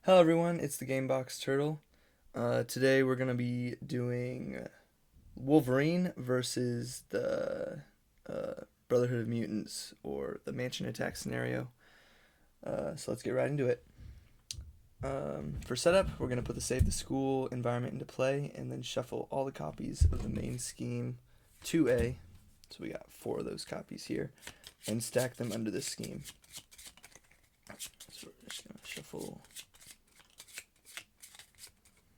Hello everyone, it's the Gamebox Turtle. Today we're going to be doing Wolverine versus the Brotherhood of Mutants, or the Mansion Attack scenario. So let's get right into it. For setup, we're going to put the Save the School environment into play, and then shuffle all the copies of the main scheme to A. So we got 4 of those copies here, and stack them under this scheme. So we're just going to shuffle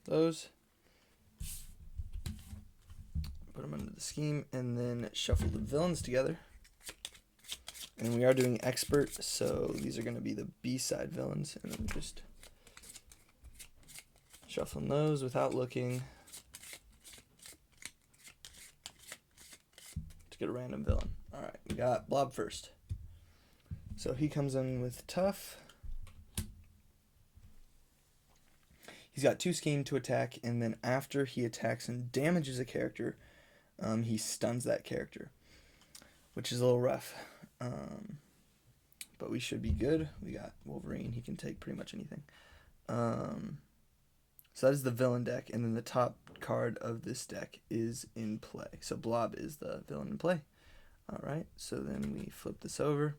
those, put them under the scheme, and then shuffle the villains together. And we are doing expert, so these are going to be the B-side villains, and then just shuffling those without looking to get a random villain. Alright, we got Blob first. So he comes in with tough. He's got 2 scheme to attack, and then after he attacks and damages a character, he stuns that character, which is a little rough. But we should be good. We got Wolverine. He can take pretty much anything. So that is the villain deck, and then the top card of this deck is in play. So Blob is the villain in play. Alright, so then we flip this over.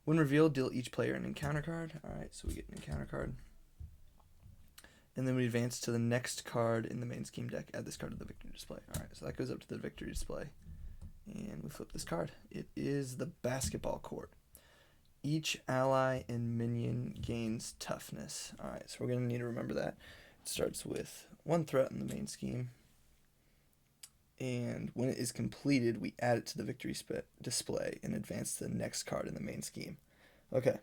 When revealed, deal each player an encounter card. Alright, so we get an encounter card. And then we advance to the next card in the main scheme deck. Add this card to the victory display. Alright, so that goes up to the victory display. And we flip this card. It is the basketball court. Each ally and minion gains toughness. Alright, so we're going to need to remember that. It starts with 1 threat in the main scheme. And when it is completed, we add it to the victory display and advance to the next card in the main scheme. Okay.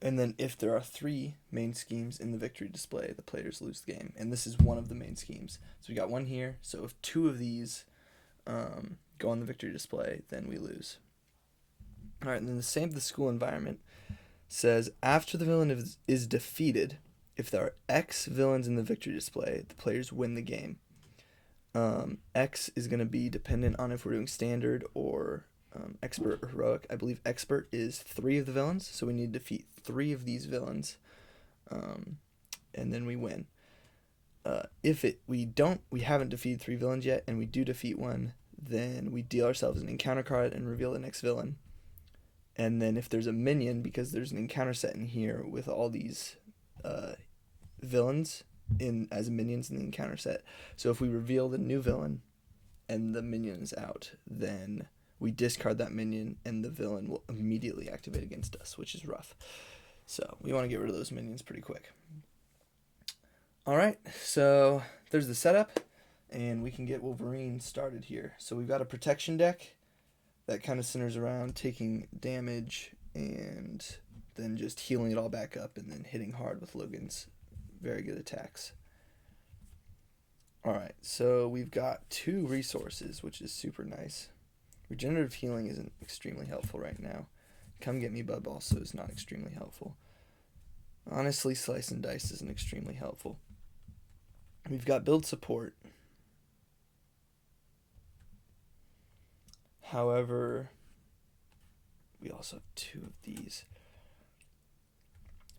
And then if there are 3 main schemes in the victory display, the players lose the game. And this is one of the main schemes. So we got 1 here. So if 2 of these go on the victory display, then we lose. Alright, and then the Save the School environment says, after the villain is defeated, if there are X villains in the victory display, the players win the game. X is going to be dependent on if we're doing standard or expert or heroic. I believe expert is 3 of the villains, so we need to defeat 3 of these villains, and then we win. If we haven't defeated 3 villains yet, and we do defeat 1, then we deal ourselves an encounter card and reveal the next villain. And then if there's a minion, because there's an encounter set in here with all these villains as minions in the encounter set. So if we reveal the new villain and the minion is out, then we discard that minion and the villain will immediately activate against us, which is rough. So we want to get rid of those minions pretty quick. Alright, so there's the setup, and we can get Wolverine started here. So we've got a protection deck that kind of centers around taking damage and then just healing it all back up and then hitting hard with Logan's very good attacks. Alright, so we've got 2 resources, which is super nice. Regenerative healing isn't extremely helpful right now. Come Get Me Bub also is not extremely helpful. Honestly, Slice and Dice isn't extremely helpful. We've got build support. However, we also have 2 of these.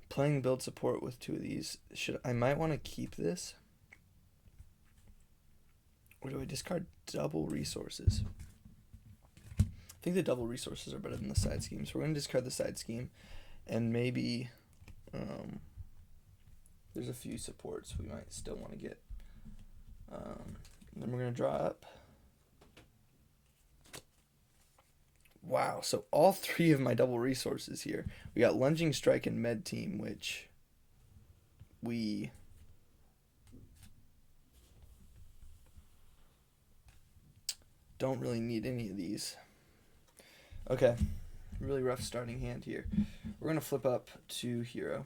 Playing build support with 2 of these, I might want to keep this. Or do I discard double resources? I think the double resources are better than the side scheme, so we're going to discard the side scheme, and maybe there's a few supports we might still want to get. Then we're going to draw up. Wow, so all 3 of my double resources here. We got Lunging Strike and Med Team, which we don't really need any of these. Okay, really rough starting hand here. We're going to flip up to Hero.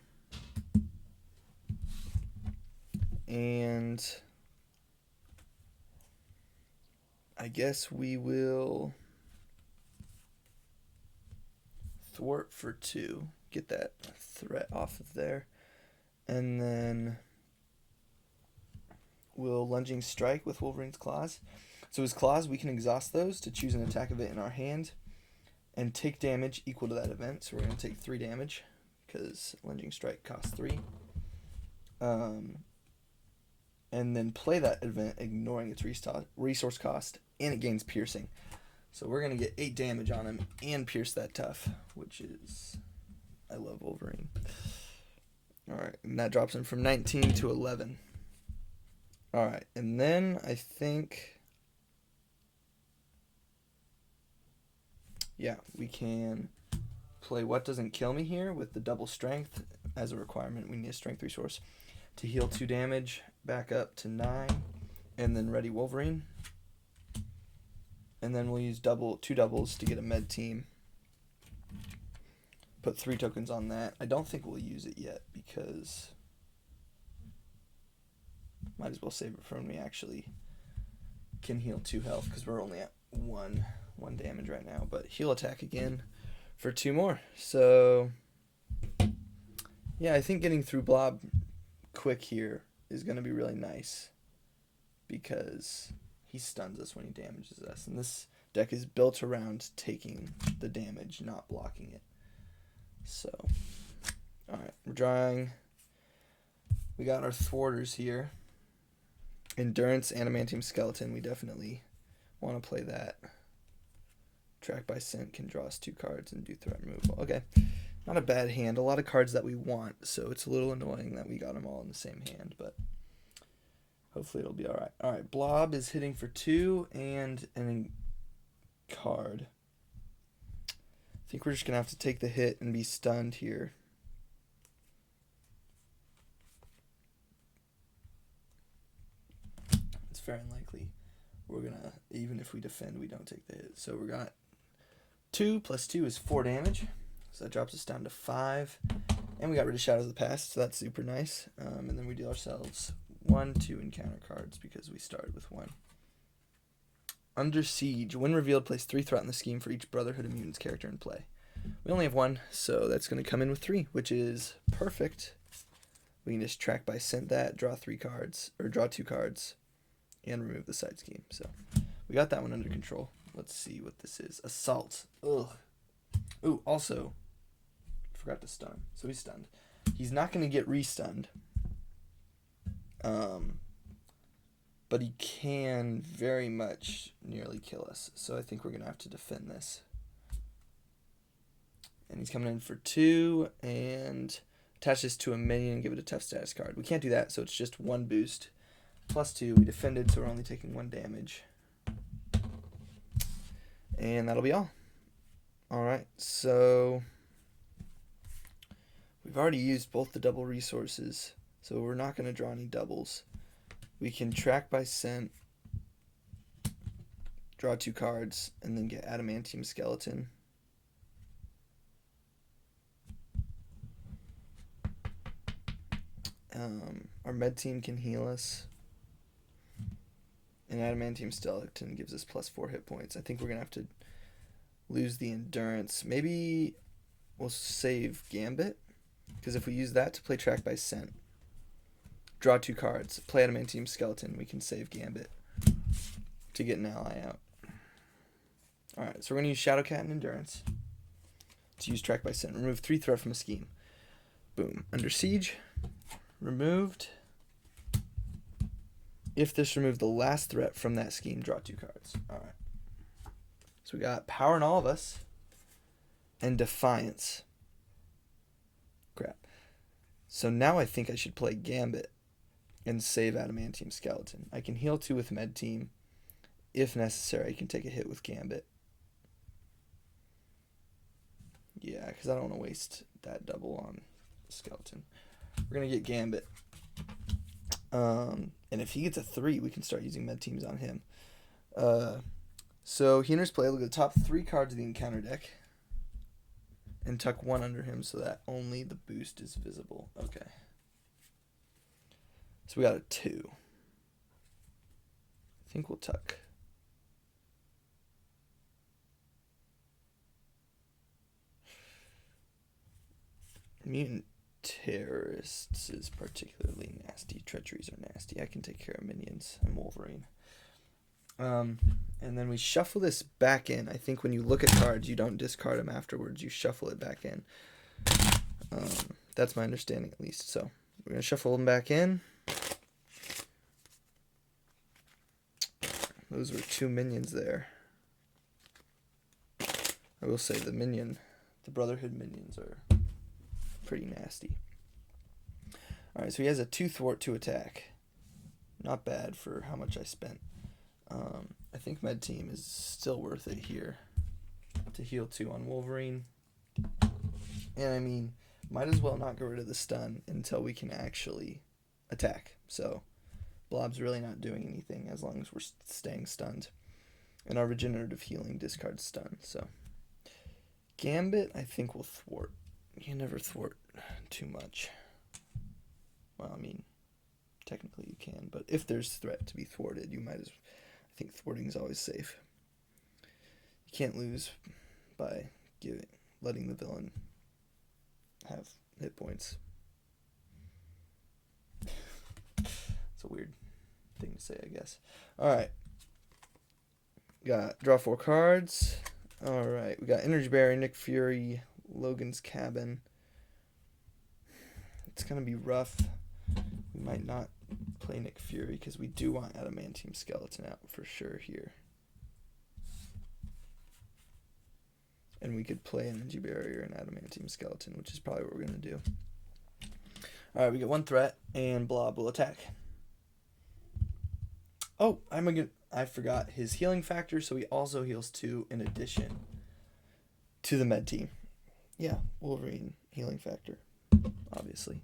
And I guess we will thwart for 2, get that threat off of there, and then we'll Lunging Strike with Wolverine's Claws. So his Claws, we can exhaust those to choose an attack event in our hand and take damage equal to that event. So we're going to take 3 damage because Lunging Strike costs 3. And then play that event, ignoring its resource cost, and it gains piercing. So we're going to get 8 damage on him and pierce that tough, which is... I love Wolverine. Alright, and that drops him from 19 to 11. Alright, and then I think... yeah, we can play What Doesn't Kill Me here with the double strength as a requirement. We need a strength resource to heal 2 damage, back up to 9, and then ready Wolverine. And then we'll use 2 doubles to get a med team. Put 3 tokens on that. I don't think we'll use it yet because might as well save it for when we actually can heal 2 health, because we're only at 1 damage right now. But heal attack again for 2 more. So yeah, I think getting through Blob quick here is going to be really nice because he stuns us when he damages us, and this deck is built around taking the damage, not blocking it. So, alright, we're drawing. We got our thwarters here. Endurance, Adamantium Skeleton, we definitely want to play that. Track by Scent can draw us 2 cards and do threat removal. Okay, not a bad hand. A lot of cards that we want, so it's a little annoying that we got them all in the same hand, but hopefully it'll be alright. Alright, Blob is hitting for 2 and an card. I think we're just going to have to take the hit and be stunned here. It's very unlikely we're going to, even if we defend, we don't take the hit. So we got 2 plus 2 is 4 damage. So that drops us down to 5. And we got rid of Shadows of the Past, so that's super nice. And then we deal ourselves 1, 2 encounter cards because we started with 1. Under Siege. When revealed, place 3 threat in the scheme for each Brotherhood of Mutants character in play. We only have 1, so that's going to come in with 3, which is perfect. We can just track by Scent that, draw 3 cards, or draw 2 cards, and remove the side scheme. So we got that one under control. Let's see what this is. Assault. Ugh. Ooh, also, forgot to stun. So he's stunned. He's not going to get re-stunned. But he can very much nearly kill us. So I think we're going to have to defend this. And he's coming in for 2, and attach this to a minion and give it a tough status card. We can't do that, so it's just 1 boost. Plus 2, we defended, so we're only taking 1 damage. And that'll be all. Alright, so we've already used both the double resources, so we're not going to draw any doubles. We can track by Scent, draw 2 cards, and then get Adamantium Skeleton. Our med team can heal us. And Adamantium Skeleton gives us plus 4 hit points. I think we're going to have to lose the endurance. Maybe we'll save Gambit, because if we use that to play Track by Scent, draw 2 cards, play Adamantium Skeleton, we can save Gambit to get an ally out. Alright, so we're going to use Shadowcat and Endurance to use Track by Scent. Remove 3 threat from a scheme. Boom. Under Siege. Removed. If this removed the last threat from that scheme, draw 2 cards. Alright. So we got Power in All of Us and Defiance. Crap. So now I think I should play Gambit and save Adamantium Skeleton. I can heal 2 with Med Team. If necessary, I can take a hit with Gambit. Yeah, because I don't want to waste that double on Skeleton. We're going to get Gambit. And if he gets a 3, we can start using med teams on him. So he enters play. Look at the top 3 cards of the encounter deck. And tuck 1 under him so that only the boost is visible. Okay. So we got a 2. I think we'll tuck. Mutant Terrorists is particularly nasty. Treacheries are nasty. I can take care of minions. I'm Wolverine. And then we shuffle this back in. I think when you look at cards, you don't discard them afterwards. You shuffle it back in. That's my understanding at least. So we're going to shuffle them back in. Those were 2 minions there. I will say the Brotherhood minions are pretty nasty. Alright, so he has a 2 thwart, 2 attack. Not bad for how much I spent. I think Med Team is still worth it here to heal 2 on Wolverine. And I mean, might as well not get rid of the stun until we can actually attack. So Blob's really not doing anything as long as we're staying stunned. And our regenerative healing discards stun. So Gambit, I think, will thwart. You never thwart too much. Well, I mean, technically you can, but if there's threat to be thwarted, you might as. I think thwarting is always safe. You can't lose by letting the villain have hit points. It's a weird thing to say, I guess. All right. Got draw 4 cards. All right, we got Energy Barrier, Nick Fury, Logan's Cabin. It's gonna be rough. We might not play Nick Fury because we do want Adamantium Skeleton out for sure here. And we could play Energy Barrier and Adamantium Skeleton, which is probably what we're gonna do. All right, we get 1 threat, and Blob will attack. Oh, I forgot his healing factor, so he also heals 2 in addition to the Med Team. Yeah, Wolverine healing factor, obviously.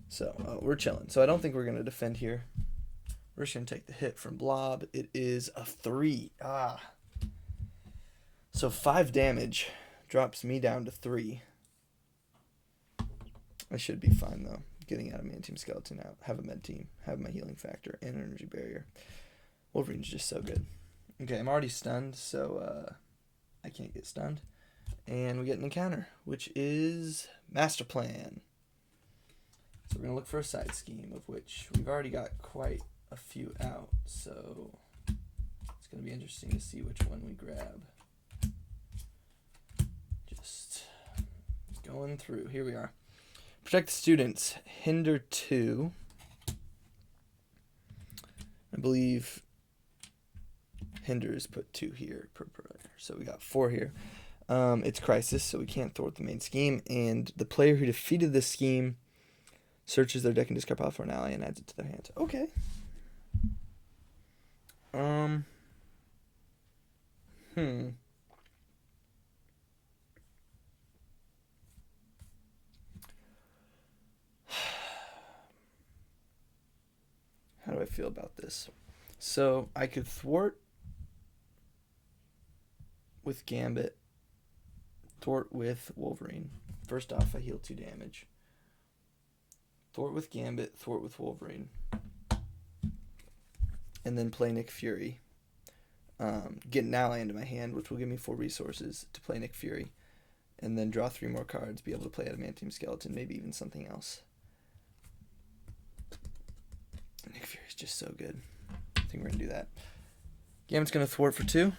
So we're chilling. So I don't think we're going to defend here. We're just going to take the hit from Blob. It is a 3. So 5 damage drops me down to 3. I should be fine, though. Getting Adamantium Skeleton out. Have a Med Team. Have my healing factor and Energy Barrier. Wolverine's just so good. Okay, I'm already stunned, so I can't get stunned. And we get an encounter, which is Master Plan. So we're going to look for a side scheme, of which we've already got quite a few out. So it's going to be interesting to see which one we grab. Just going through. Here we are. Protect the students. Hinder 2. I believe hinders put 2 here per player. So we got 4 here. It's Crisis, so we can't thwart the main scheme. And the player who defeated this scheme searches their deck and discard pile for an ally and adds it to their hand. Okay. How do I feel about this? So I could thwart with Gambit, thwart with Wolverine. First off, I heal 2 damage. Thwart with Gambit, thwart with Wolverine. And then play Nick Fury. Get an ally into my hand, which will give me 4 resources to play Nick Fury. And then draw 3 more cards, be able to play Adamantium Skeleton, maybe even something else. Nick Fury's just so good. I think we're going to do that. Gambit's going to thwart for 2.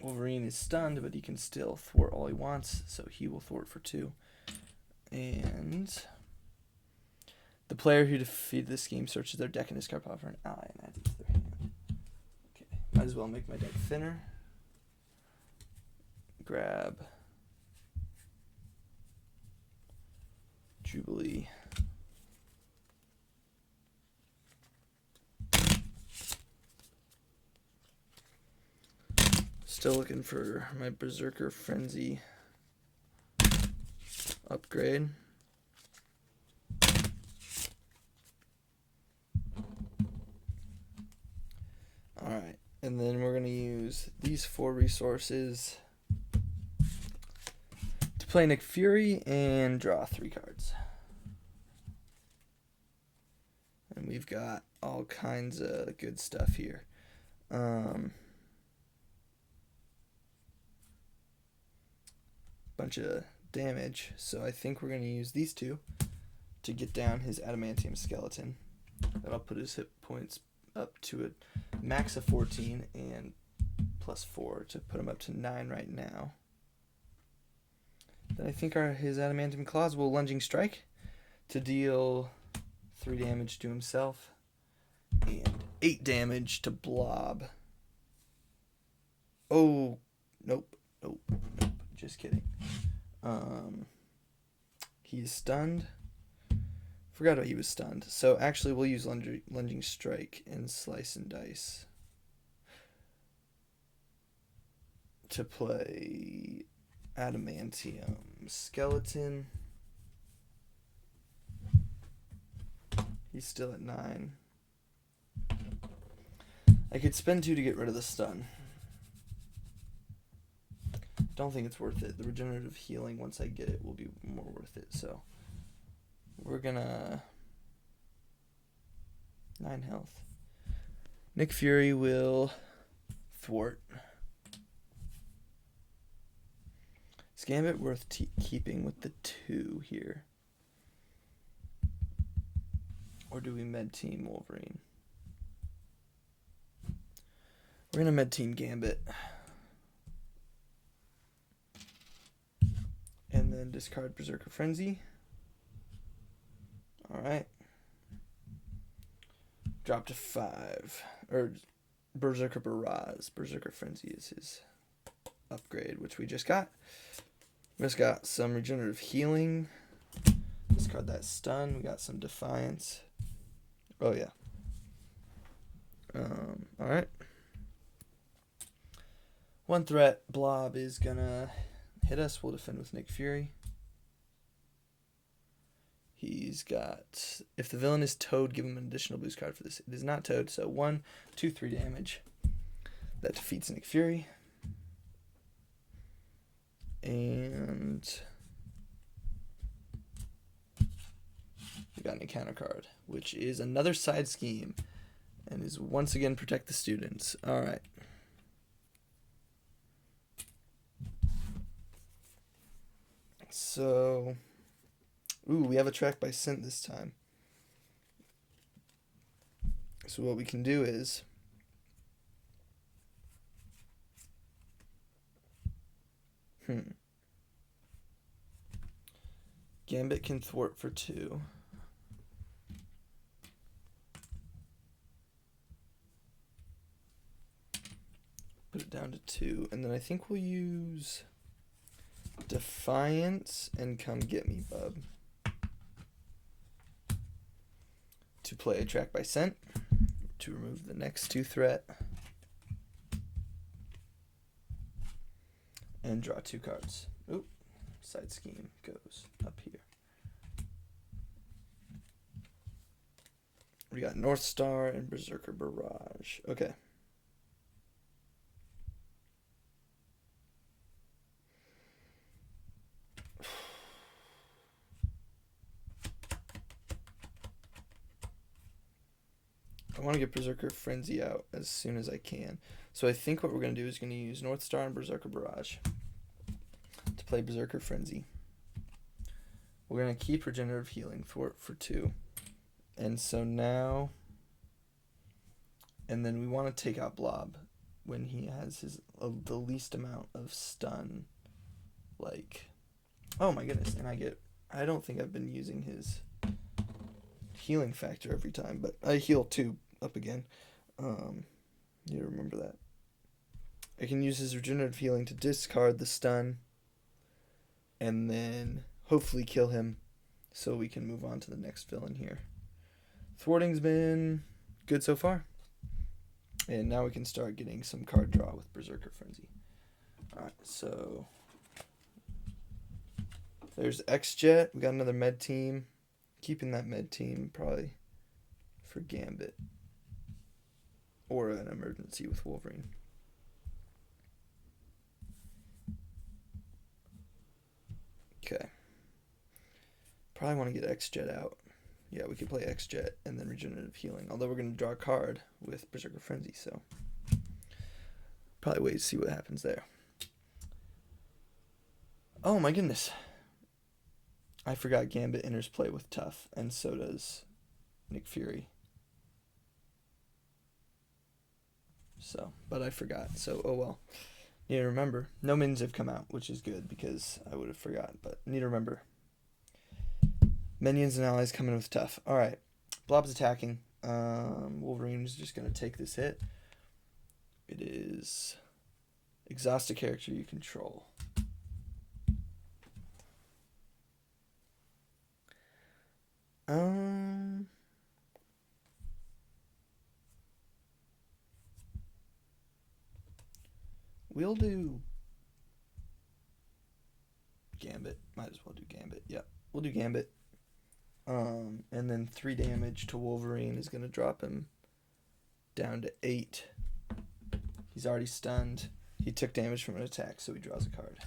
Wolverine is stunned, but he can still thwart all he wants, so he will thwart for 2. And the player who defeated this scheme searches their deck and discard pile for an ally and adds it to their hand. Okay, might as well make my deck thinner. Grab Jubilee. Still looking for my Berserker Frenzy upgrade. Alright, and then we're going to use these 4 resources to play Nick Fury and draw 3 cards. And we've got all kinds of good stuff here. Bunch of damage, so I think we're going to use these 2 to get down his Adamantium Skeleton. That'll put his hit points up to a max of 14 and +4 to put him up to 9 right now. Then I think his Adamantium Claws will Lunging Strike to deal 3 damage to himself and 8 damage to Blob. Oh, nope. Just kidding. He's stunned. Forgot how he was stunned. So actually we'll use Lunging Strike and Slice and Dice to play Adamantium Skeleton. He's still at 9. I could spend 2 to get rid of the stun. Don't think it's worth it. The regenerative healing, once I get it, will be more worth it. So we're gonna 9 health. Nick Fury will thwart. Is Gambit worth keeping with the 2 here? Or do we med team Wolverine? We're gonna med team Gambit. And then discard Berserker Frenzy. Alright. Drop to 5. Or Berserker Barrage. Berserker Frenzy is his upgrade, which we just got. We just got some regenerative healing. Discard that stun. We got some defiance. Oh yeah. Alright. 1 threat. Blob is gonna hit us. We'll defend with Nick Fury. He's got, if the villain is Toad, give him an additional boost card for this. It is not Toad, so 1, 2, 3 damage. That defeats Nick Fury. And we got an encounter card, which is another side scheme, and is once again protect the students. Alright. So, ooh, we have a track by scent this time. So what we can do is Gambit can thwart for 2. Put it down to 2, and then I think we'll use Defiance and Come Get Me, Bub, to play a track by scent to remove the next 2 threat and draw 2 cards. Oop, side scheme goes up here. We got North Star and Berserker Barrage. Okay. I want to get Berserker Frenzy out as soon as I can. So I think what we're going to do is going to use North Star and Berserker Barrage to play Berserker Frenzy. We're going to keep Regenerative Healing for 2. And so now, and then we want to take out Blob when he has the least amount of stun. Like, oh my goodness, and I don't think I've been using his healing factor every time, but I heal 2 up again. You remember that. I can use his regenerative healing to discard the stun and then hopefully kill him so we can move on to the next villain here. Thwarting's been good so far. And now we can start getting some card draw with Berserker Frenzy. Alright, so there's X-Jet. We got another med team. Keeping that med team probably for Gambit or an emergency with Wolverine. Okay. Probably want to get X-Jet out. Yeah, we could play X-Jet and then Regenerative Healing. Although we're going to draw a card with Berserker Frenzy, so probably wait to see what happens there. Oh my goodness. I forgot Gambit enters play with Tough, and so does Nick Fury. So, but I forgot. So, oh well. Need to remember. No minions have come out, which is good because I would have forgot. But need to remember. Minions and allies coming with tough. All right. Blob's attacking. Wolverine is just going to take this hit. It is exhaust a character you control. We'll do Gambit. Might as well do Gambit. Yep, we'll do Gambit. And then 3 damage to Wolverine is going to drop him down to 8. He's already stunned. He took damage from an attack, so he draws a card.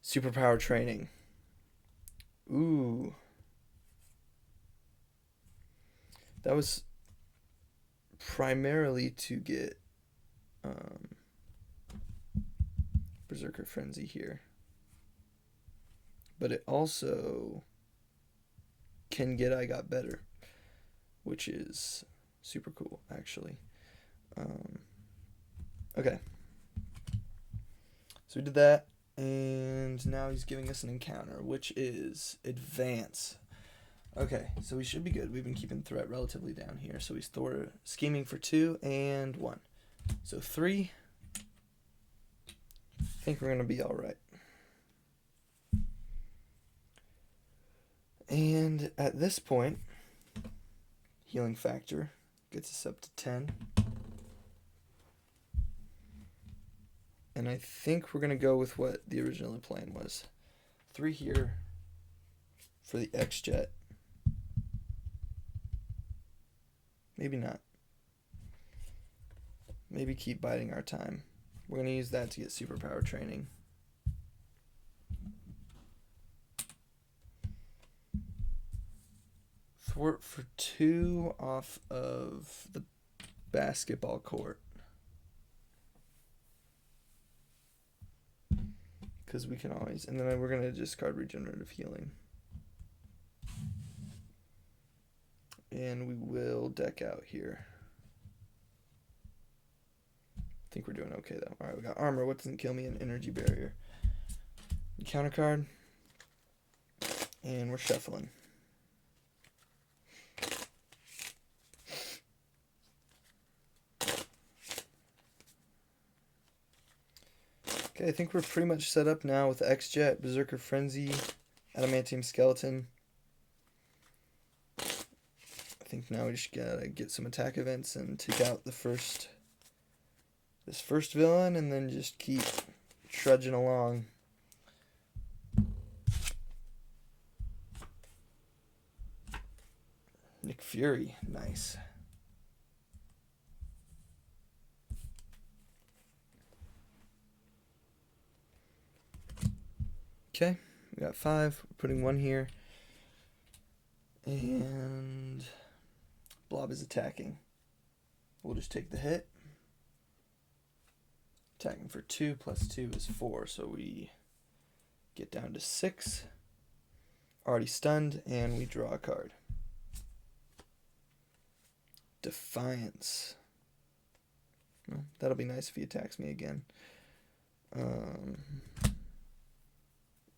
Superpower training. Ooh. That was primarily to get Berserker Frenzy here. But it also can get I Got Better, which is super cool, actually. Okay. So we did that, and now he's giving us an encounter, which is Advance. Okay, so we should be good. We've been keeping threat relatively down here. So he's scheming for 2 and 1. So 3. I think we're going to be all right. And at this point, healing factor gets us up to 10. And I think we're going to go with what the original plan was. 3 here for the X-Jet. Maybe not. Maybe keep biding our time. We're going to use that to get superpower training. Thwart for 2 off of the basketball court. Because we can always... And then we're going to discard regenerative healing. And we will deck out here. I think we're doing okay, though. Alright, we got armor. What doesn't kill me? An energy barrier. Counter card. And we're shuffling. Okay, I think we're pretty much set up now with X-Jet, Berserker Frenzy, Adamantium Skeleton. I think now we just gotta get some attack events and take out this first villain, and then just keep trudging along. Nick Fury, nice. Okay, we got 5. We're putting 1 here. And Blob is attacking. We'll just take the hit. Attacking for 2 plus 2 is 4, so we get down to 6. Already stunned, and we draw a card. Defiance. Well, that'll be nice if he attacks me again.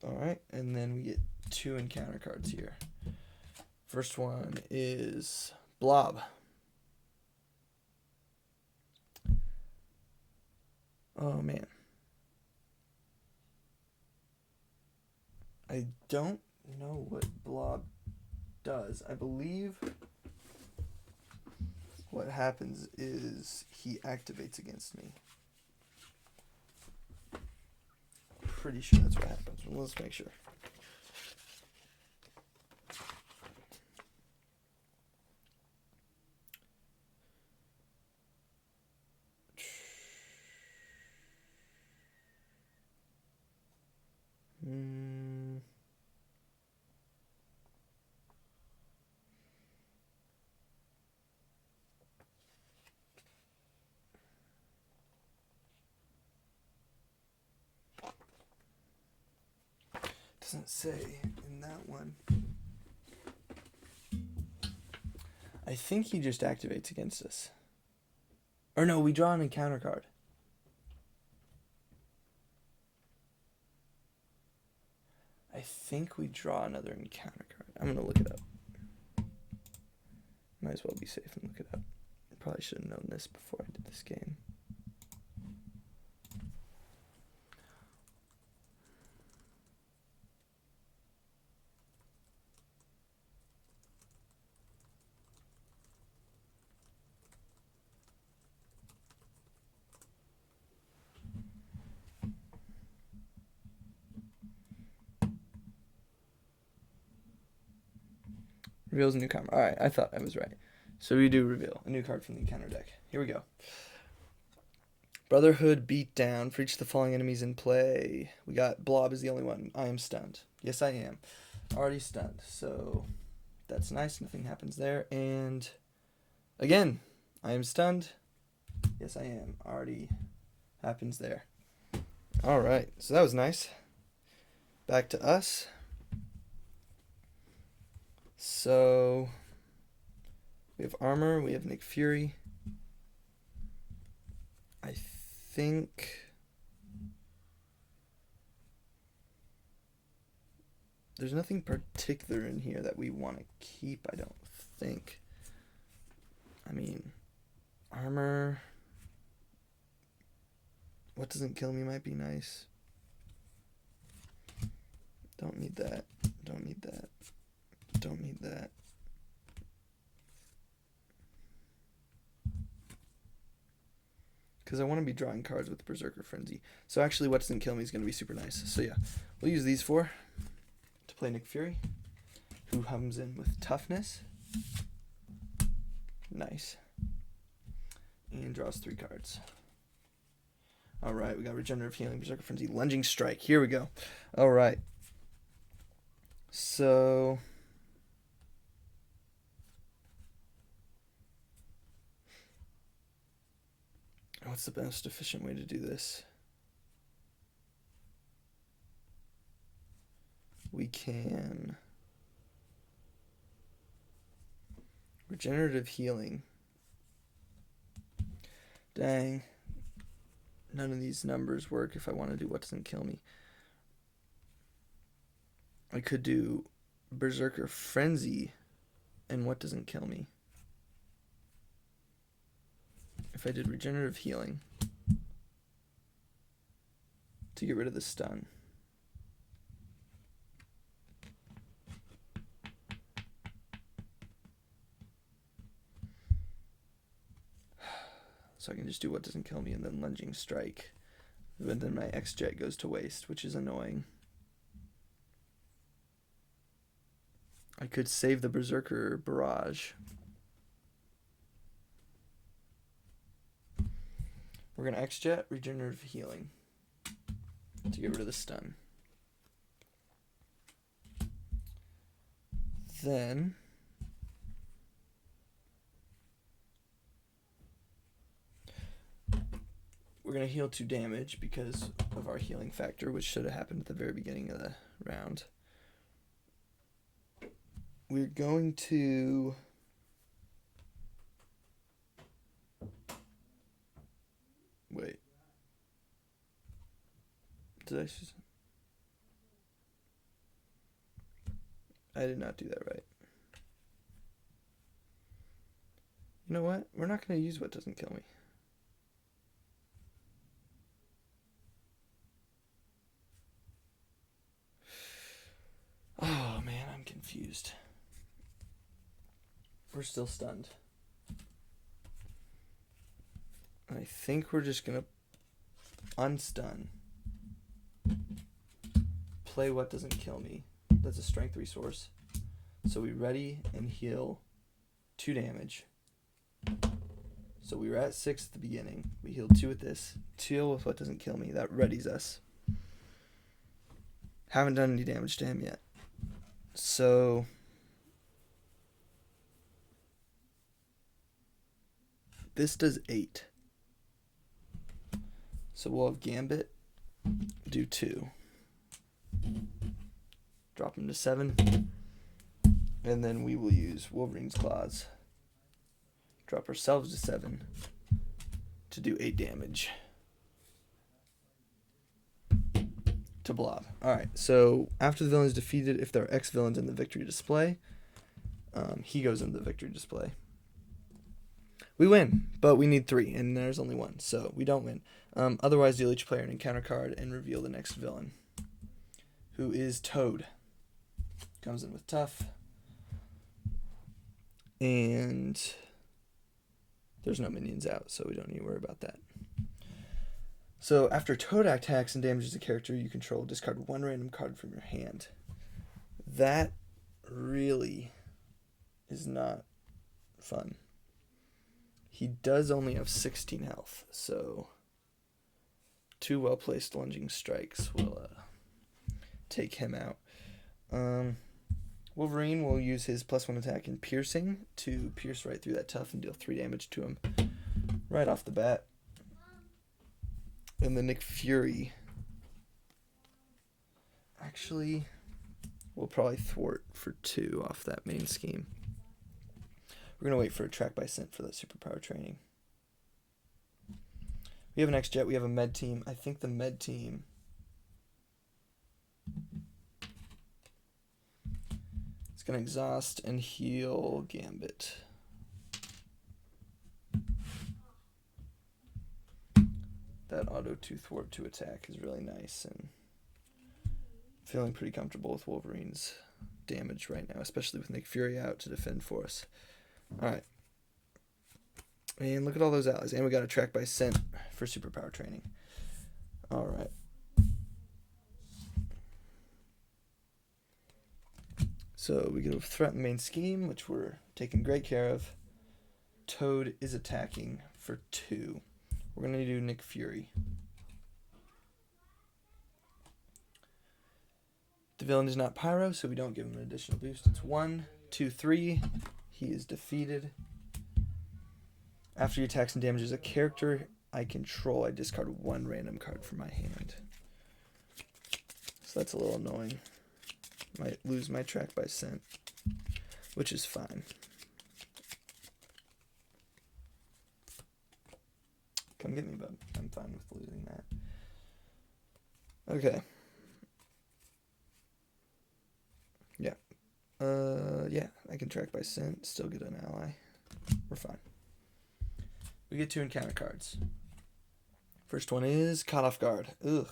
Alright, and then we get 2 encounter cards here. First one is Blob. Oh, man. I don't know what Blob does. I believe what happens is he activates against me. Pretty sure that's what happens. Well, let's make sure. Doesn't say in that one. I think he just activates against us. Or no, we draw an encounter card. I think we draw another encounter card. I'm going to look it up. Might as well be safe and look it up. Probably should have known this before I did this game. Reveals a new card. Alright, I thought I was right. So we do reveal a new card from the encounter deck. Here we go. Brotherhood Beatdown. For each of the following enemies in play. We got Blob is the only one. I am stunned. Yes, I am. Already stunned. So that's nice. Nothing happens there. And again, I am stunned. Yes, I am. Already happens there. Alright, so that was nice. Back to us. So we have armor, we have Nick Fury. I think there's nothing particular in here that we want to keep, I don't think. I mean, armor. What doesn't kill me might be nice. Don't need that. Don't need that. Don't need that. Because I want to be drawing cards with Berserker Frenzy. So actually what doesn't kill me is going to be super nice. So yeah, we'll use these four to play Nick Fury, who comes in with toughness. Nice. And draws 3 cards. Alright, we got Regenerative Healing, Berserker Frenzy, Lunging Strike. Here we go. Alright. So what's the most efficient way to do this? We can Regenerative Healing. Dang. None of these numbers work if I want to do what doesn't kill me. I could do Berserker Frenzy and what doesn't kill me. If I did Regenerative Healing to get rid of the stun. So I can just do what doesn't kill me and then Lunging Strike. But then my X-Jet goes to waste, which is annoying. I could save the Berserker Barrage. We're going to X-Jet, Regenerative Healing to get rid of the stun. Then we're going to heal 2 damage because of our healing factor, which should have happened at the very beginning of the round. We're going to wait. Did I did not do that right. You know what? We're not going to use what doesn't kill me. Oh man, I'm confused. We're still stunned. I think we're just going to unstun. Play what doesn't kill me. That's a strength resource. So we ready and heal 2 damage. So we were at 6 at the beginning. We healed 2 with this. 2 with what doesn't kill me. That readies us. Haven't done any damage to him yet. So this does 8. So we'll have Gambit do 2. Drop him to 7. And then we will use Wolverine's Claws. Drop ourselves to 7. to do 8 damage to Blob. Alright, so after the villain is defeated, if there are X villains in the victory display, he goes into the victory display. We win, but we need 3, and there's only 1, so we don't win. Otherwise, deal each player an encounter card and reveal the next villain, who is Toad. Comes in with Tough. And there's no minions out, so we don't need to worry about that. So after Toad attacks and damages a character you control, discard 1 random card from your hand. That really is not fun. He does only have 16 health, so 2 well-placed lunging strikes will take him out. Wolverine will use his +1 attack in piercing to pierce right through that Tough and deal 3 damage to him right off the bat. And the Nick Fury actually will probably thwart for 2 off that main scheme. We're going to wait for a track by scent for that superpower training. We have an X-Jet, we have a med team. I think the med team is going to exhaust and heal Gambit. That auto 2 thwart 2 attack is really nice, and feeling pretty comfortable with Wolverine's damage right now, especially with Nick Fury out to defend for us. Alright. And look at all those allies. And we got a track by scent for superpower training. Alright. So we get a threat in the main scheme, which we're taking great care of. Toad is attacking for 2. We're going to do Nick Fury. The villain is not Pyro, so we don't give him an additional boost. It's 1, 2, 3. He is defeated. After he attacks and damages a character I control, I discard 1 random card from my hand. So that's a little annoying. Might lose my track by scent, which is fine. Come get me, bud. I'm fine with losing that. Okay. Yeah. Yeah, I can track by scent, still get an ally. We're fine. We get 2 encounter cards. First one is Caught Off Guard. Ugh.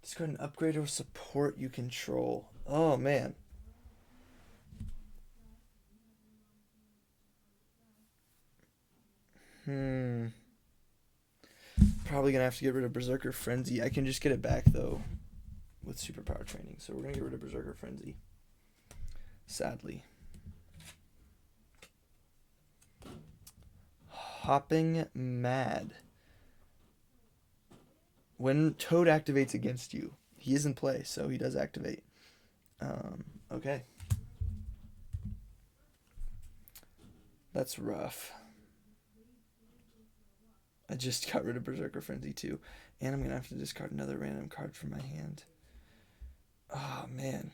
Discard an upgrade or support you control. Oh, man. Probably going to have to get rid of Berserker Frenzy. I can just get it back, though, with superpower training. So we're going to get rid of Berserker Frenzy. Sadly. Hopping Mad. When Toad activates against you, he is in play, so he does activate. Okay. That's rough. I just got rid of Berserker Frenzy too. And I'm going to have to discard another random card from my hand. Oh, man.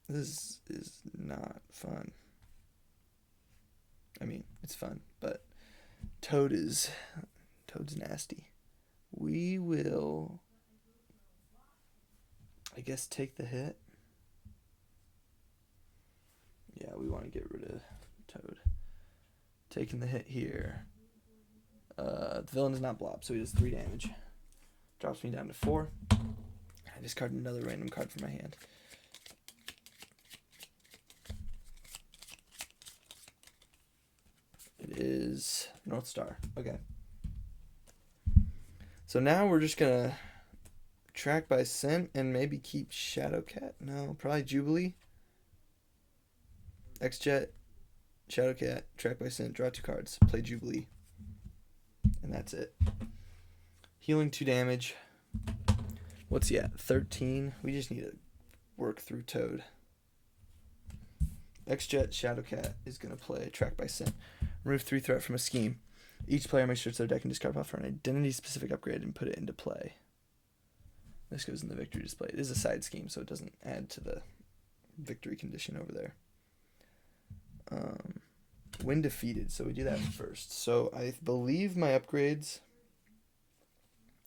This is not fun. I mean, it's fun, but Toad's nasty. We will, I guess, take the hit. Yeah, we want to get rid of Toad. Taking the hit here. The villain is not Blob, so he does 3 damage. Drops me down to 4. I discard another random card from my hand. It is North Star. Okay. So now we're just going to track by scent and maybe keep Shadowcat. No, probably Jubilee. X-Jet, Shadowcat, track by scent, draw 2 cards, play Jubilee. And that's it. Healing 2 damage. What's he at? 13. We just need to work through Toad. X-Jet, Shadowcat is going to play track by scent. Remove 3 threat from a scheme. Each player makes sure it's their deck and discard for an identity-specific upgrade and put it into play. This goes in the victory display. It is a side scheme, so it doesn't add to the victory condition over there. when defeated. So we do that first. So I believe my upgrades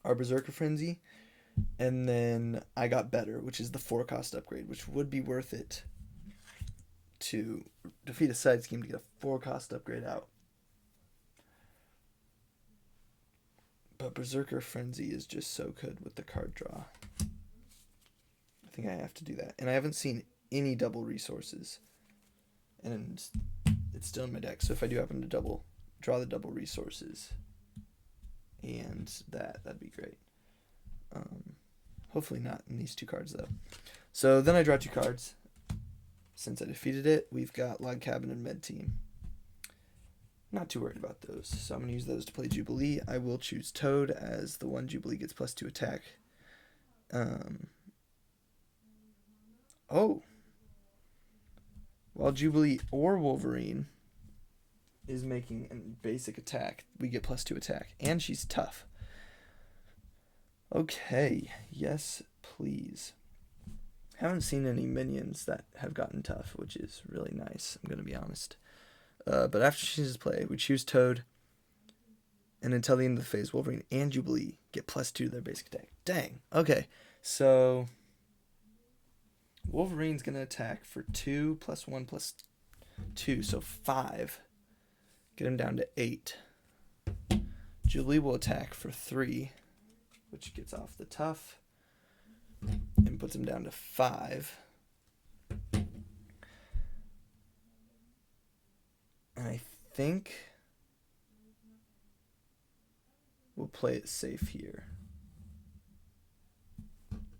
are Berserker Frenzy, and then I got Better, which is the 4-cost upgrade, which would be worth it to defeat a side scheme to get a 4-cost upgrade out. But Berserker Frenzy is just so good with the card draw. I think I have to do that. And I haven't seen any double resources. And it's still in my deck. So if I do happen to draw the double resources and that'd be great. Hopefully not in these 2 cards though. So then I draw 2 cards. Since I defeated it, we've got Log Cabin and Med Team. Not too worried about those, so I'm going to use those to play Jubilee. I will choose Toad as the one Jubilee gets +2 attack. While Jubilee or Wolverine is making a basic attack, we get +2 attack. And she's tough. Okay, yes, please. Haven't seen any minions that have gotten tough, which is really nice, I'm going to be honest. But after she chooses play, we choose Toad. And until the end of the phase, Wolverine and Jubilee get +2 to their basic attack. Dang. Okay, so Wolverine's going to attack for 2 + 1 + 2, so 5. Get him down to 8. Jubilee will attack for 3, which gets off the tough and puts him down to 5. And I think we'll play it safe here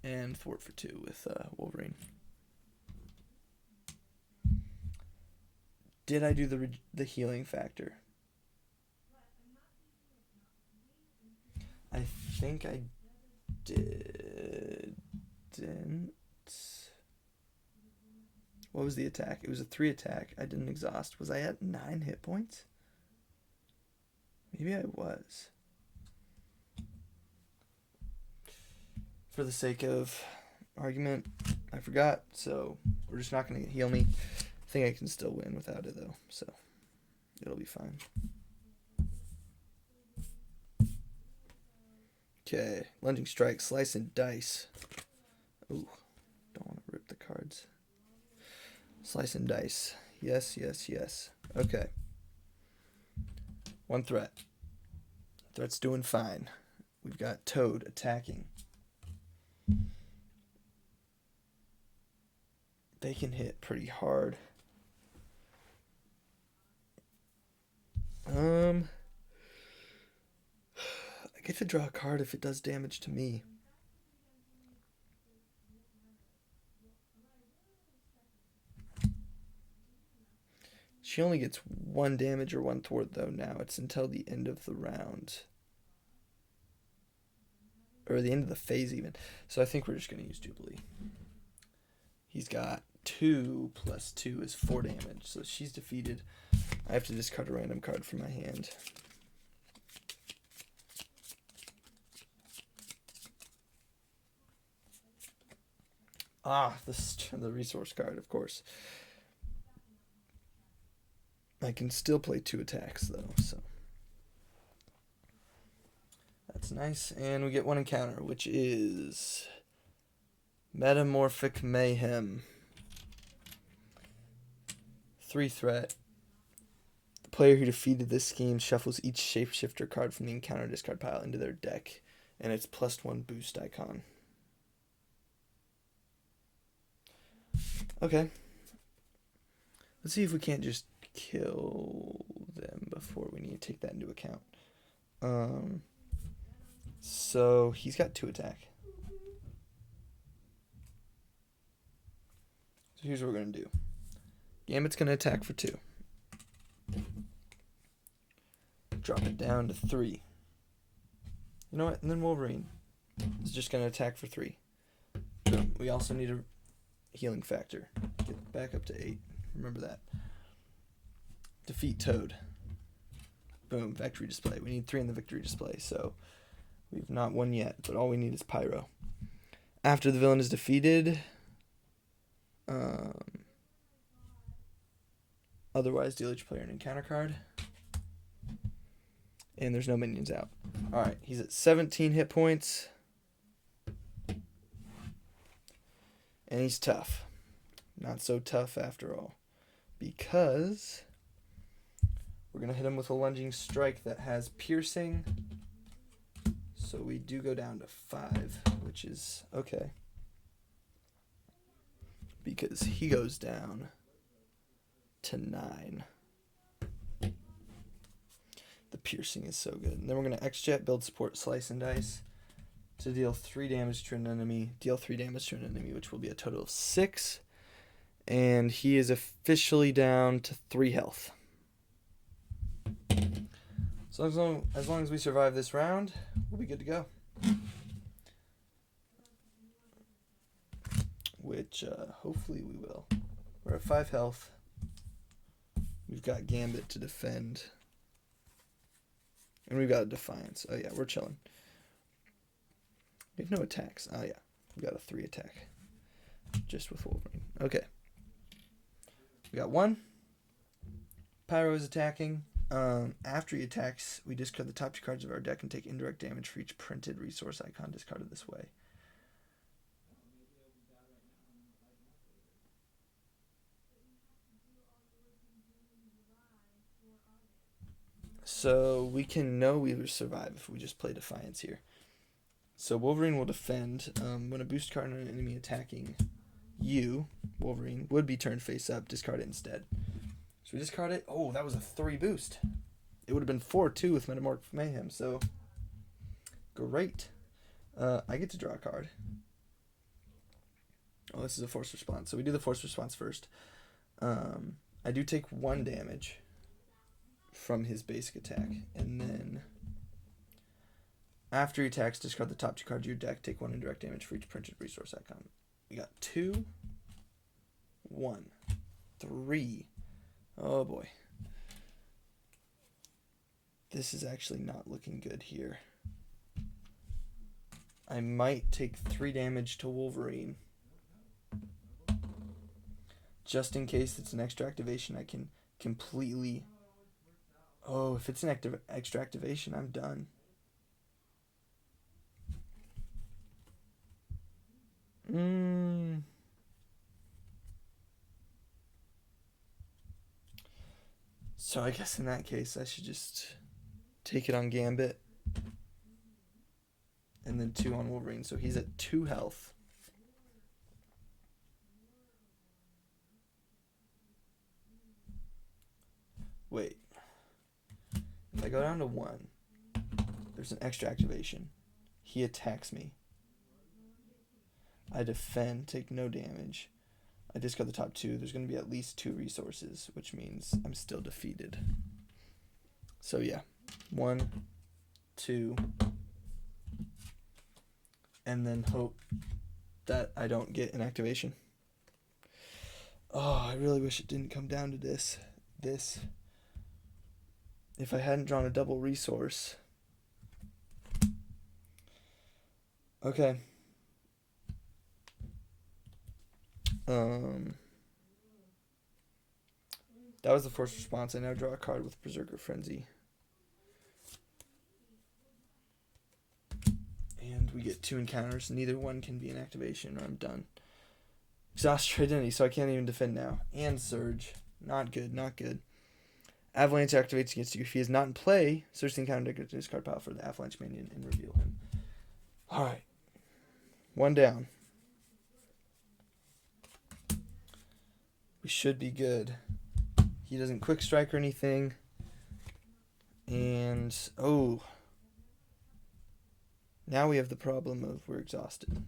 and thwart for 2 with Wolverine. Did I do the healing factor? I think I didn't. What was the attack? It was a 3 attack. I didn't exhaust. Was I at 9 hit points? Maybe I was. For the sake of argument, I forgot, so we're just not going to heal me. I think I can still win without it, though, so it'll be fine. Okay, Lunging Strike, Slice and Dice. Ooh, don't want to rip the cards. Slice and Dice. Yes, yes, yes. Okay. 1 threat. Threat's doing fine. We've got Toad attacking. They can hit pretty hard. I get to draw a card if it does damage to me. She only gets 1 damage or 1 thwart though now. It's until the end of the round. Or the end of the phase even. So I think we're just going to use Jubilee. He's got 2 + 2 is 4 damage. So she's defeated. I have to discard a random card from my hand. Ah, the resource card, of course. I can still play 2 attacks, though, so that's nice. And we get 1 encounter, which is Metamorphic Mayhem. 3 threat. The player who defeated this scheme shuffles each shapeshifter card from the encounter discard pile into their deck, and it's +1 boost icon. Okay. Let's see if we can't just kill them before we need to take that into account. So he's got 2 attack. So here's what we're going to do. Gambit's going to attack for 2. Drop it down to 3. You know what? And then Wolverine is just going to attack for 3. We also need a healing factor. Get back up to 8. Remember that. Defeat Toad. Boom, victory display. We need 3 in the victory display, so we've not won yet, but all we need is Pyro. After the villain is defeated, Otherwise, deal each player an encounter card. And there's no minions out. Alright, he's at 17 hit points. And he's tough. Not so tough after all. Because we're going to hit him with a lunging strike that has piercing. So we do go down to 5, which is okay. Because he goes down to 9. The piercing is so good. And then we're going to X-Jet, build support, slice and dice to deal 3 damage to an enemy. Deal 3 damage to an enemy, which will be a total of 6. And he is officially down to 3 health. So as long as we survive this round, we'll be good to go. Which hopefully we will. We're at 5 health. We've got Gambit to defend. And we've got a Defiance. Oh yeah, we're chilling. We have no attacks. Oh yeah, we got a 3 attack. Just with Wolverine. Okay. We got 1. Pyro is attacking. After he attacks, we discard the top 2 cards of our deck and take indirect damage for each printed resource icon discarded this way. So we can know we will survive if we just play Defiance here. So Wolverine will defend. When a boost card on an enemy attacking you, Wolverine, would be turned face up, discard it instead. So we discard it. Oh, that was a 3 boost. It would have been 4 too with Metamorph Mayhem, so great. I get to draw a card. Oh, this is a force response. So we do the force response first. I do take 1 damage from his basic attack, and then after he attacks, discard the top 2 cards of your deck, take 1 indirect damage for each printed resource icon. We got 2, 1, 3. Oh boy. This is actually not looking good here. I might take 3 damage to Wolverine. Just in case it's an extra activation, I can completely... Oh, if it's an extra activation, I'm done. So I guess in that case, I should just take it on Gambit. And then 2 on Wolverine. So he's at 2 health. Wait. If I go down to 1, there's an extra activation. He attacks me. I defend, take no damage. I discard the top 2. There's going to be at least 2 resources, which means I'm still defeated. So yeah, 1, 2, and then hope that I don't get an activation. Oh, I really wish it didn't come down to this. If I hadn't drawn a double resource. Okay. That was the first response. I now draw a card with Berserker Frenzy. And we get 2 encounters. Neither one can be an activation or I'm done. Exhaust your identity, so I can't even defend now. And Surge. Not good, not good. Avalanche activates against you. If he is not in play, search the encounter deck to discard pile for the Avalanche minion and reveal him. Alright. 1 down. We should be good. He doesn't quick strike or anything. And, oh. Now we have the problem of we're exhausted.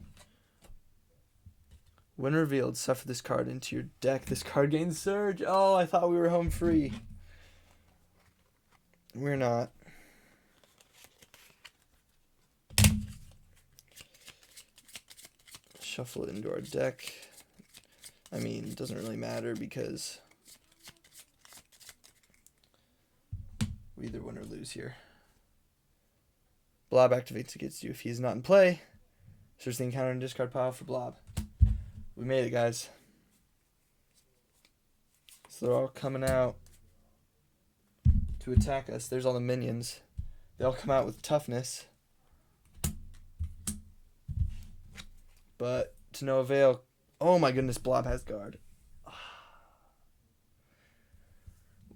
When revealed, suffer this card into your deck. This card gains Surge. Oh, I thought we were home free. We're not. Shuffle it into our deck. I mean, it doesn't really matter because we either win or lose here. Blob activates against you if he is not in play. Search the encounter and discard pile for Blob. We made it, guys. So they're all coming out to attack us. There's all the minions. They all come out with toughness. But to no avail. Oh my goodness, Blob has guard.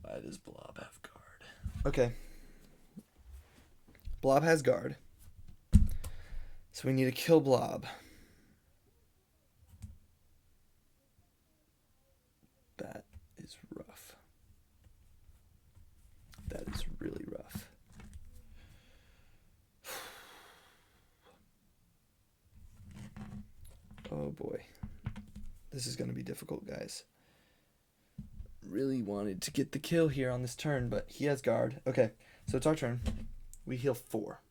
Why does Blob have guard? Okay. Blob has guard. So we need to kill Blob. That is rough. That is really rough. Oh boy. This is going to be difficult, guys. Really wanted to get the kill here on this turn, but he has guard. Okay, so it's our turn. We heal 4.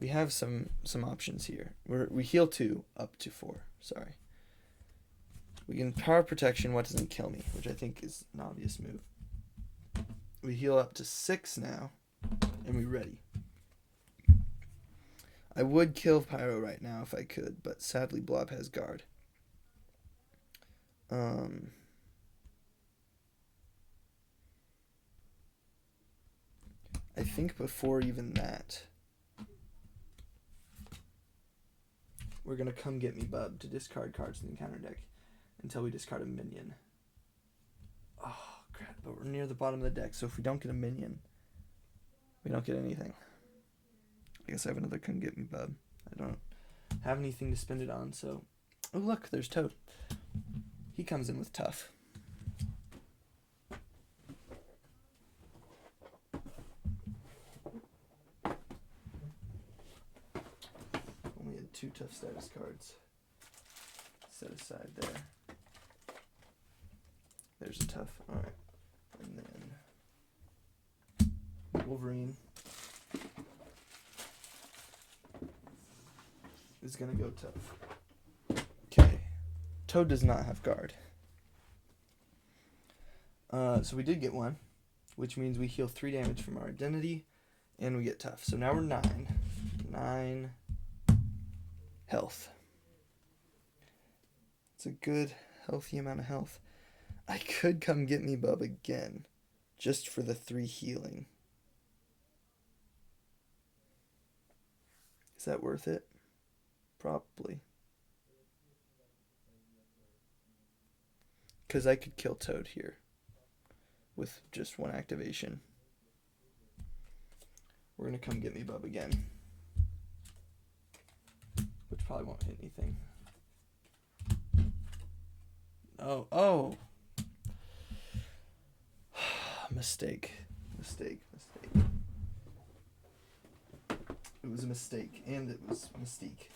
We have some options here. We heal 2 up to 4. Sorry. We can power protection what doesn't kill me, which I think is an obvious move. We heal up to 6 now, and we're ready. I would kill Pyro right now if I could, but sadly Blob has guard. I think before even that, we're going to come get me Bub to discard cards in the encounter deck until we discard a minion. Oh, crap, but we're near the bottom of the deck, so if we don't get a minion, we don't get anything. I guess I have another come get me Bub. I don't have anything to spend it on, so... Oh, look, there's Toad. He comes in with tough. Only had 2 tough status cards set aside there. There's a tough. Alright. And then Wolverine is going to go tough. Okay. Toad does not have guard. So we did get one, which means we heal 3 damage from our identity, and we get tough. So now we're 9. 9 health. It's a good, healthy amount of health. I could come get me Bub again, just for the 3 healing. Is that worth it? Probably. Because I could kill Toad here with just 1 activation. We're going to come get me Bub again, which probably won't hit anything. Oh. Mistake. It was a mistake, and it was Mystique.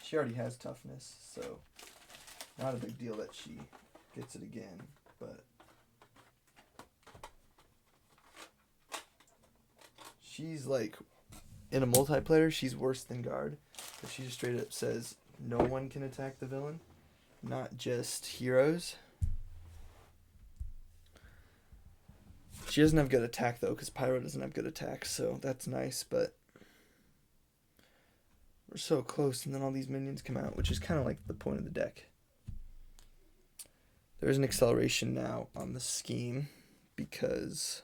She already has toughness, so not a big deal that she gets it again, but she's like, in a multiplayer, she's worse than guard, because she just straight up says no one can attack the villain, not just heroes. She doesn't have good attack, though, because Pyro doesn't have good attack, so that's nice, but we're so close, and then all these minions come out, which is kind of like the point of the deck. There's an acceleration now on the scheme, because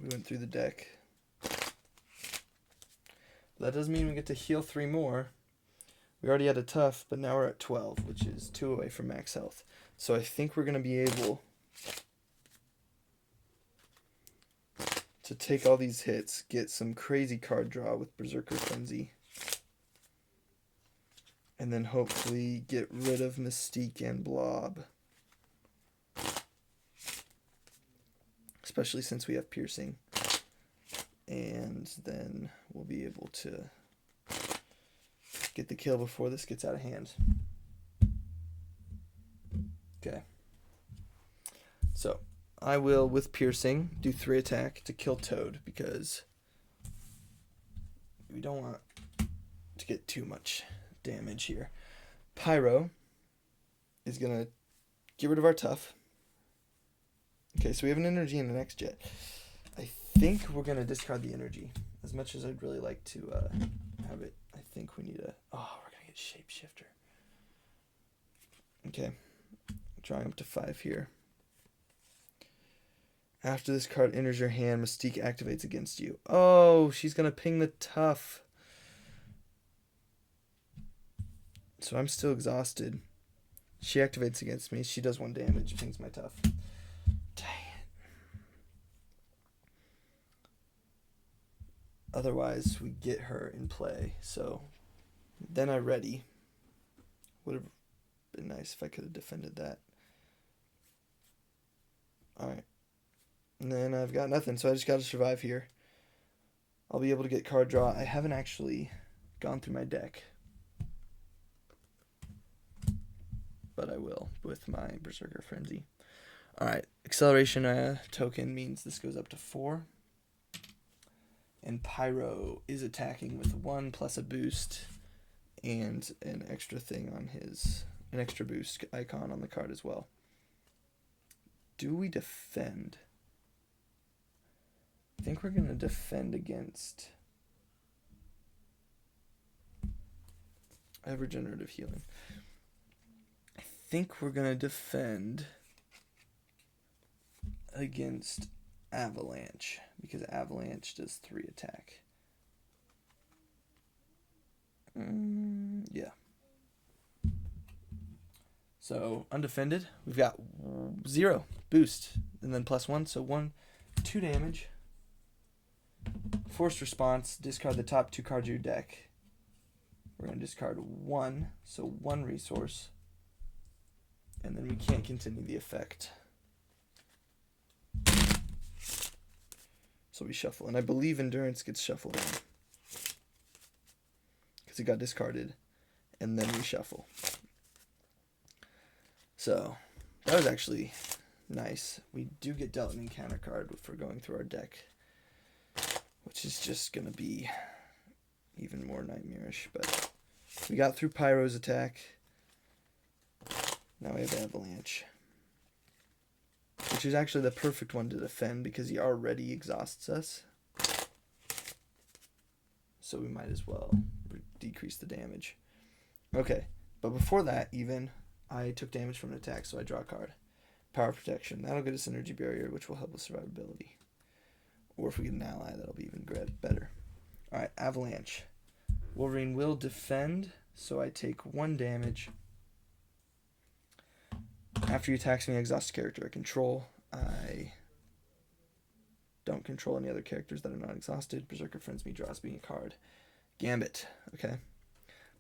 we went through the deck. That doesn't mean we get to heal 3 more. We already had a tough, but now we're at 12, which is 2 away from max health. So I think we're going to be able to take all these hits, get some crazy card draw with Berserker Frenzy, and then hopefully get rid of Mystique and Blob. Especially since we have Piercing. And then we'll be able to get the kill before this gets out of hand. Okay. So, I will, with Piercing, do 3 attack to kill Toad, because we don't want to get too much damage here. Pyro is going to get rid of our tough. Okay, so we have an energy and an X-Jet. I think we're going to discard the energy as much as I'd really like to have it, I think we need a... Oh, we're going to get Shapeshifter. Okay. Drawing up to 5 here. After this card enters your hand, Mystique activates against you. Oh, she's going to ping the Tough. So I'm still exhausted. She activates against me. She does 1 damage, pings my Tough. Dang it. Otherwise, we get her in play. So then I ready. Would have been nice if I could have defended that. Alright. And then I've got nothing, so I just got to survive here. I'll be able to get card draw. I haven't actually gone through my deck, but I will with my Berserker Frenzy. Alright, acceleration token means this goes up to 4. And Pyro is attacking with 1 plus a boost and an extra thing on an extra boost icon on the card as well. Do we defend? I think we're going to defend against... I have regenerative healing. I think we're going to defend against Avalanche, because Avalanche does 3 attack. Yeah. So, undefended. We've got 0 boost, and then +1, so 2 damage. Forced response, discard the top 2 cards of your deck. We're going to discard 1, so 1 resource. And then we can't continue the effect. So we shuffle. And I believe Endurance gets shuffled in, because it got discarded. And then we shuffle. So that was actually nice. We do get dealt an encounter card for going through our deck, which is just going to be even more nightmarish. But we got through Pyro's attack. Now we have Avalanche, which is actually the perfect one to defend because he already exhausts us. So we might as well decrease the damage. Okay, but before that even, I took damage from an attack, so I draw a card. Power Protection. That'll get us Energy Barrier, which will help with survivability. Or if we get an ally, that'll be even better. Alright, Avalanche. Wolverine will defend, so I take 1 damage. After he attacks me, I exhaust a character I control. I don't control any other characters that are not exhausted. Berserker Friends me, draws me a card. Gambit. Okay.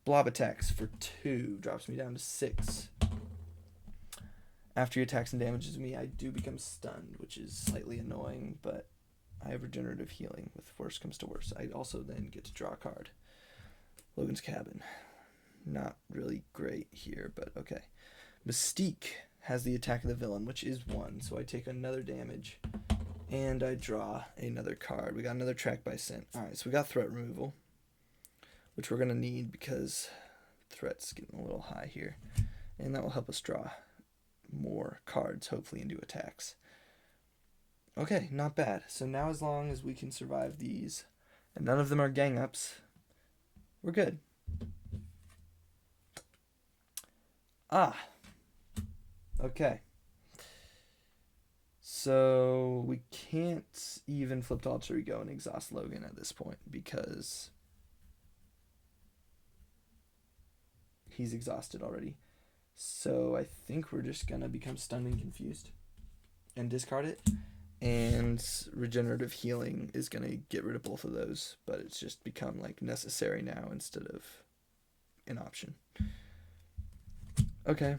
Blob attacks for 2, drops me down to 6. After he attacks and damages me, I do become stunned, which is slightly annoying, but I have regenerative healing. With worst comes to worst, I also then get to draw a card. Logan's Cabin. Not really great here, but okay. Mystique has the attack of the villain, which is 1, so I take another damage, and I draw another card. We got another Track by Scent. Alright, so we got threat removal, which we're going to need because threat's getting a little high here, and that will help us draw more cards, hopefully, into attacks. Okay, not bad. So now as long as we can survive these, and none of them are gang ups, we're good. Okay. So we can't even flip to Alter Ego and exhaust Logan at this point because he's exhausted already. So I think we're just going to become stunned and confused and discard it. And regenerative healing is going to get rid of both of those, but it's just become like necessary now instead of an option. Okay.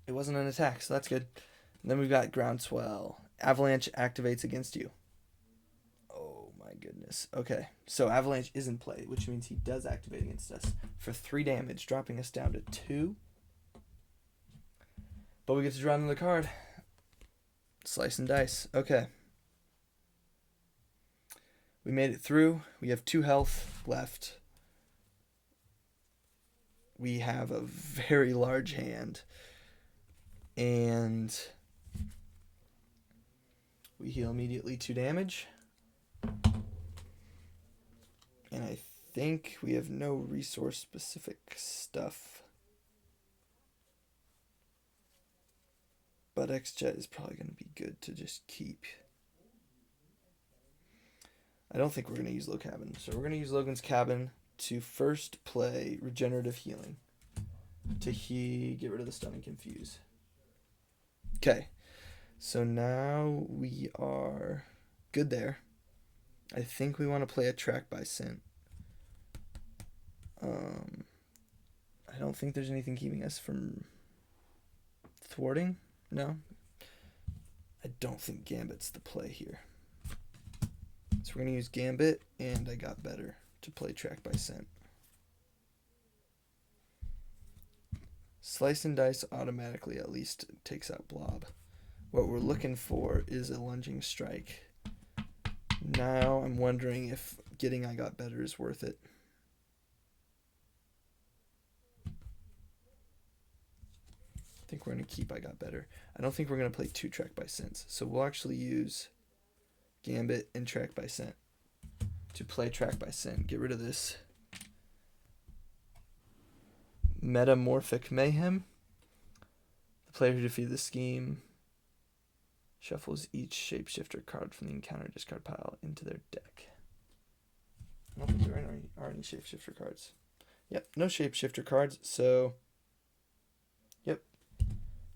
It wasn't an attack, so that's good. And then we've got Groundswell. Avalanche activates against you. Oh my goodness. Okay, so Avalanche is in play, which means he does activate against us for 3 damage, dropping us down to 2. But we get to draw another card. Slice and dice. Okay. We made it through. We have 2 health left. We have a very large hand. And we heal immediately 2 damage. And I think we have no resource specific stuff. But X-Jet is probably going to be good to just keep. I don't think we're going to use Low Cabin. So we're going to use Logan's Cabin to first play Regenerative Healing. To get rid of the Stun and Confuse. Okay. So now we are good there. I think we want to play Attract by Scent. I don't think there's anything keeping us from thwarting. No. I don't think Gambit's the play here. So we're going to use Gambit, and I got better to play Track by Scent. Slice and Dice automatically at least takes out Blob. What we're looking for is a Lunging Strike. Now I'm wondering if getting I got better is worth it. I think we're going to keep I got better. I don't think we're going to play 2 Track by Scents. So we'll actually use Gambit and Track by Scent to play Track by Scent. Get rid of this Metamorphic Mayhem. The player who defeated the scheme shuffles each shapeshifter card from the encounter discard pile into their deck. I don't think there are any shapeshifter cards. Yep, no shapeshifter cards, so yep,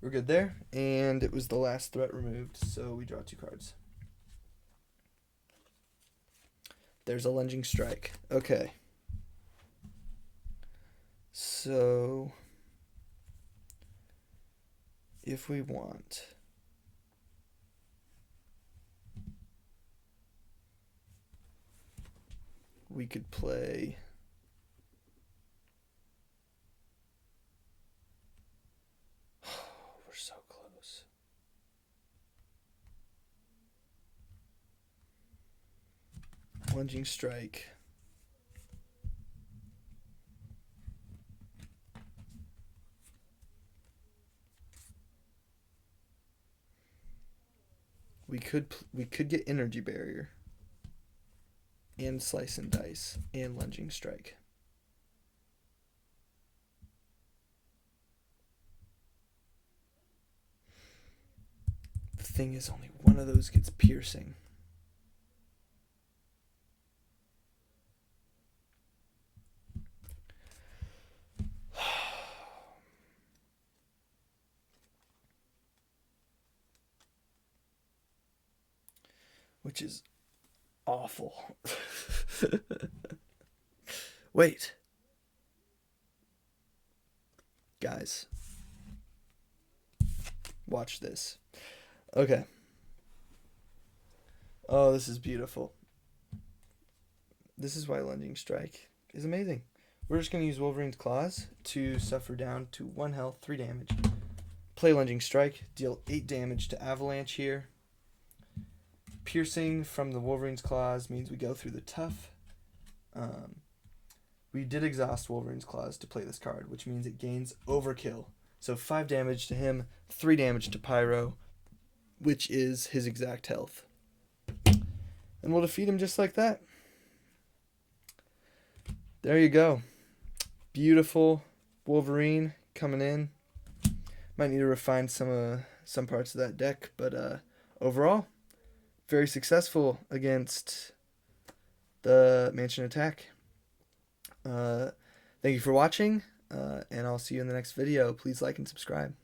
we're good there. And it was the last threat removed, so we draw 2 cards. There's a Lunging Strike. Okay. So if we want, we could play we're so close. Lunging Strike. We could get Energy Barrier and Slice and Dice and Lunging Strike. The thing is, only one of those gets Piercing. Which is awful. Wait. Guys. Watch this. Okay. Oh, this is beautiful. This is why Lunging Strike is amazing. We're just going to use Wolverine's Claws to suffer down to 1 health, 3 damage. Play Lunging Strike, deal 8 damage to Avalanche here. Piercing from the Wolverine's Claws means we go through the tough. We did exhaust Wolverine's Claws to play this card, which means it gains Overkill. So 5 damage to him, 3 damage to Pyro, which is his exact health. And we'll defeat him just like that. There you go. Beautiful Wolverine coming in. Might need to refine some parts of that deck, but overall, very successful against the Mansion Attack. Thank you for watching, and I'll see you in the next video. Please like and subscribe.